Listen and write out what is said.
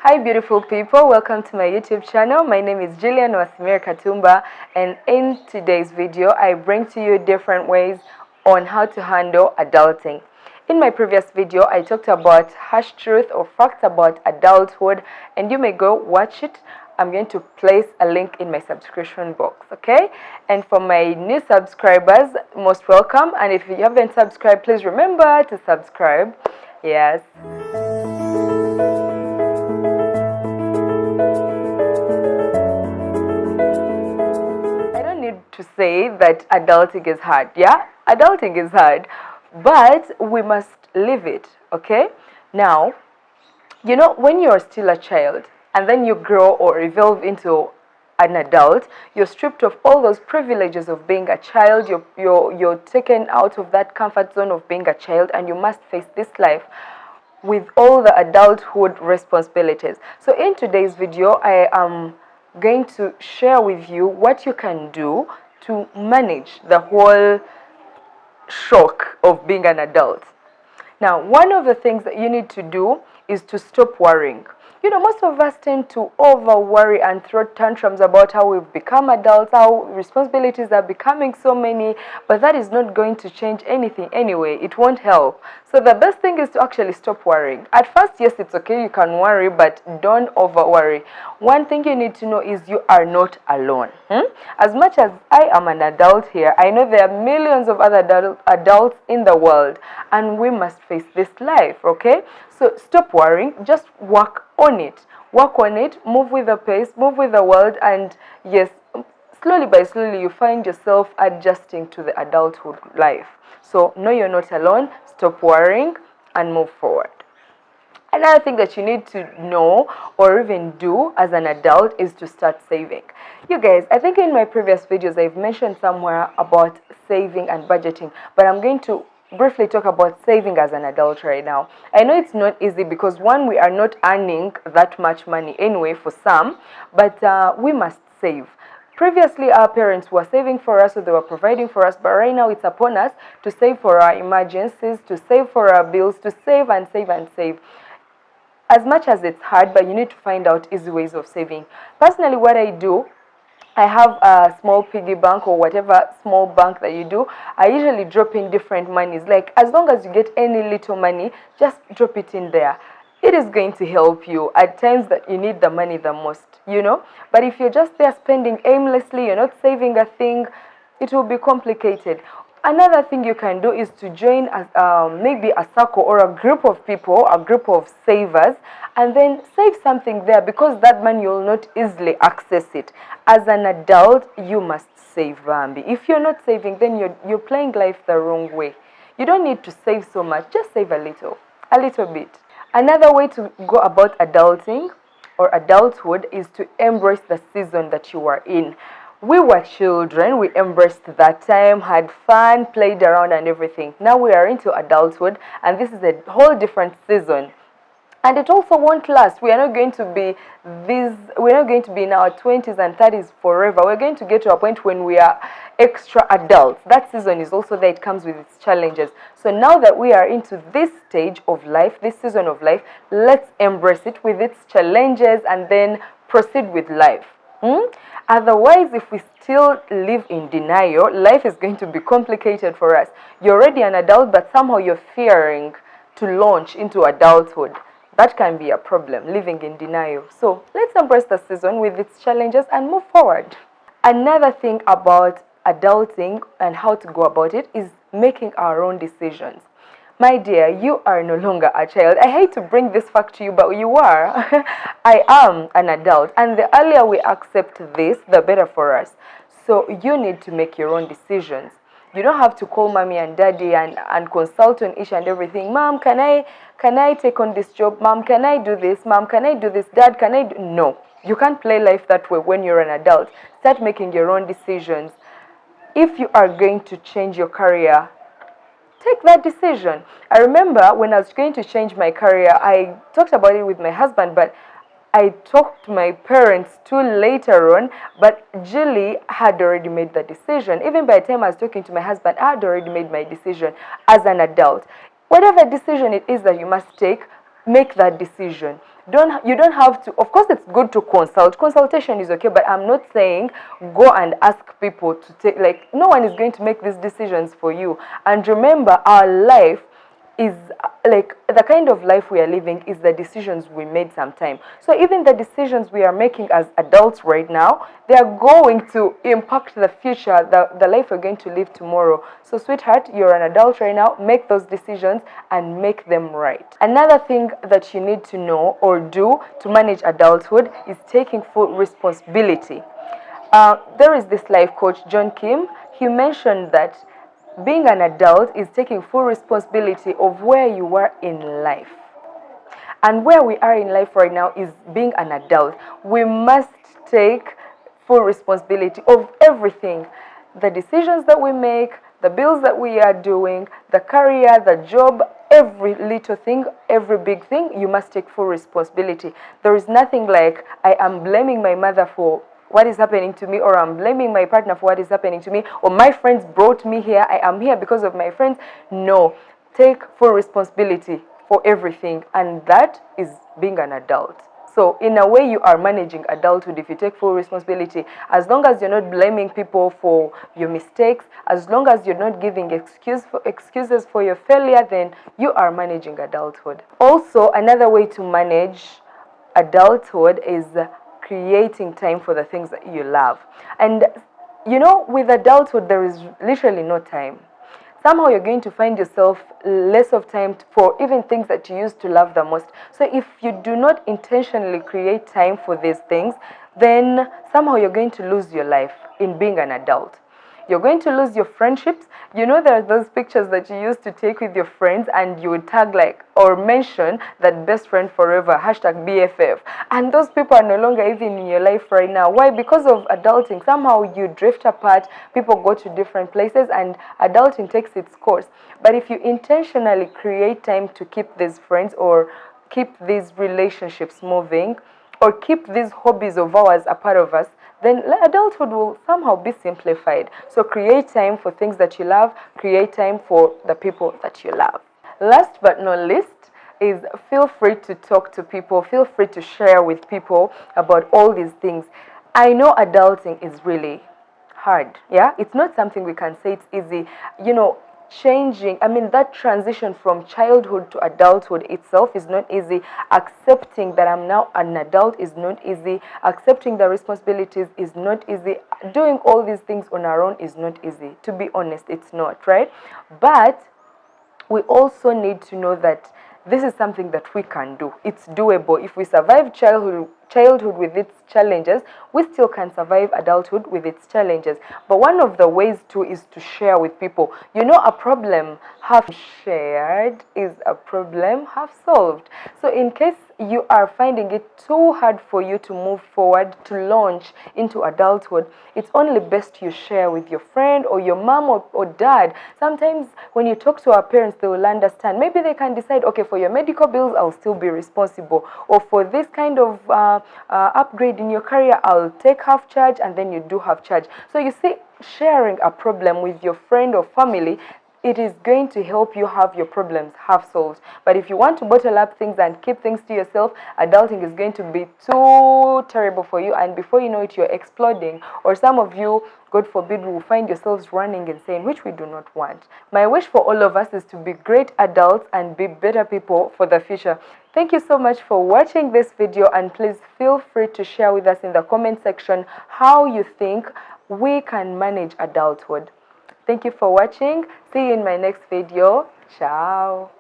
Hi beautiful people, welcome to my YouTube channel. My name is Jillian Wasimir Katumba, and in today's video I bring to you different ways on how to handle adulting. In my previous video I talked about harsh truth or facts about adulthood, and you may go watch it. I'm going to place a link in my subscription box, okay? And for my new subscribers, most welcome, and if you haven't subscribed, please remember to subscribe. Yes. To say that adulting is hard. Yeah, adulting is hard, but we must live it, okay? Now, you know, when you're still a child and then you grow or evolve into an adult, you're stripped of all those privileges of being a child. You're taken out of that comfort zone of being a child, and you must face this life with all the adulthood responsibilities. So in today's video, I am going to share with you what you can do to manage the whole shock of being an adult. Now, one of the things that you need to do is to stop worrying. You know, most of us tend to over worry and throw tantrums about how we've become adults, how responsibilities are becoming so many, but that is not going to change anything anyway. It won't help. So the best thing is to actually stop worrying. At first, yes, it's okay, you can worry, but don't over worry. One thing you need to know is you are not alone. As much as I am an adult here, I know there are millions of other adults in the world, and we must face this life, okay? So stop worrying, just work on it. Work on it, move with the pace, move with the world, and yes, slowly by slowly you find yourself adjusting to the adulthood life. So know you're not alone, stop worrying, and move forward. Another thing that you need to know or even do as an adult is to start saving. You guys, I think in my previous videos I've mentioned somewhere about saving and budgeting, but I'm going to briefly talk about saving as an adult right now. I know it's not easy because one, we are not earning that much money anyway for some, but we must save. Previously, our parents were saving for us, so they were providing for us, but right now it's upon us to save for our emergencies, to save for our bills, to save and save and save. As much as it's hard, but you need to find out easy ways of saving. Personally, what I do, I have a small piggy bank or whatever small bank that you do. I usually drop in different monies. Like, as long as you get any little money, just drop it in there. It is going to help you at times that you need the money the most, you know. But if you're just there spending aimlessly, you're not saving a thing, it will be complicated. Another thing you can do is to join maybe a circle or a group of people, a group of savers, and then save something there, because that money you'll not easily access it. As an adult, you must save, Bambi. If you're not saving, then you're playing life the wrong way. You don't need to save so much, just save a little bit. Another way to go about adulting or adulthood is to embrace the season that you are in. We were children, we embraced that time, had fun, played around and everything. Now we are into adulthood, and this is a whole different season. And it also won't last. We are not going to be in our 20s and 30s forever. We're going to get to a point when we are extra adults. That season is also there, it comes with its challenges. So now that we are into this stage of life, this season of life, let's embrace it with its challenges and then proceed with life. Otherwise, if we still live in denial, life is going to be complicated for us. You're already an adult, but somehow you're fearing to launch into adulthood. That can be a problem, living in denial. So let's embrace the season with its challenges and move forward. Another thing about adulting and how to go about it is making our own decisions. My dear, you are no longer a child. I hate to bring this fact to you, but you are. I am an adult, and the earlier we accept this, the better for us. So you need to make your own decisions. You don't have to call mommy and daddy and consult on each and everything. Mom, can I take on this job? Mom, can I do this? Mom, can I do this? Dad, can I do... No, you can't play life that way when you're an adult. Start making your own decisions. If you are going to change your career, take that decision. I remember when I was going to change my career, I talked about it with my husband, but I talked to my parents too later on, but Julie had already made the decision. Even by the time I was talking to my husband, I had already made my decision as an adult. Whatever decision it is that you must take, make that decision. You don't have to. Of course, it's good to consult. Consultation is okay, but I'm not saying go and ask people to take, like, no one is going to make these decisions for you. And remember, our life is like, the kind of life we are living is the decisions we made sometime. So even the decisions we are making as adults right now, they are going to impact the future, the life we're going to live tomorrow. So sweetheart, you're an adult right now, make those decisions and make them right. Another thing that you need to know or do to manage adulthood is taking full responsibility. There is this life coach, John Kim. He mentioned that being an adult is taking full responsibility of where you are in life. And where we are in life right now is being an adult. We must take full responsibility of everything. The decisions that we make, the bills that we are doing, the career, the job, every little thing, every big thing, you must take full responsibility. There is nothing like, I am blaming my mother for what is happening to me, or I'm blaming my partner for what is happening to me, or my friends brought me here, I am here because of my friends. No, take full responsibility for everything, and that is being an adult. So in a way, you are managing adulthood if you take full responsibility. As long as you're not blaming people for your mistakes, as long as you're not giving excuses for your failure, then you are managing adulthood. Also, another way to manage adulthood is creating time for the things that you love. And with adulthood, there is literally no time. Somehow you're going to find yourself less of time for even things that you used to love the most. So if you do not intentionally create time for these things, then somehow you're going to lose your life in being an adult. You're going to lose your friendships. There are those pictures that you used to take with your friends, and you would tag like or mention that best friend forever, #BFF. And those people are no longer even in your life right now. Why? Because of adulting. Somehow you drift apart, people go to different places, and adulting takes its course. But if you intentionally create time to keep these friends or keep these relationships moving, or keep these hobbies of ours a part of us, then adulthood will somehow be simplified. So create time for things that you love, create time for the people that you love. Last but not least is feel free to talk to people, feel free to share with people about all these things. I know adulting is really hard, yeah? It's not something we can say it's easy. That transition from childhood to adulthood itself is not easy. Accepting that I'm now an adult is not easy. Accepting the responsibilities is not easy. Doing all these things on our own is not easy. To be honest, it's not, right? But we also need to know that this is something that we can do. It's doable. If we survive childhood with its challenges, we still can survive adulthood with its challenges. But one of the ways too is to share with people. A problem half shared is a problem half solved. So in case you are finding it too hard for you to move forward, to launch into adulthood, it's only best you share with your friend or your mom or dad. Sometimes when you talk to our parents, they will understand. Maybe they can decide, okay, for your medical bills, I'll still be responsible. Or for this kind of upgrade in your career, I'll take half charge, and then you do half charge. So you see, sharing a problem with your friend or family, it is going to help you have your problems half solved. But if you want to bottle up things and keep things to yourself, adulting is going to be too terrible for you, and before you know it, you're exploding. Or some of you, God forbid, will find yourselves running insane, which we do not want. My wish for all of us is to be great adults and be better people for the future. Thank you so much for watching this video, and please feel free to share with us in the comment section how you think we can manage adulthood. Thank you for watching. See you in my next video. Ciao.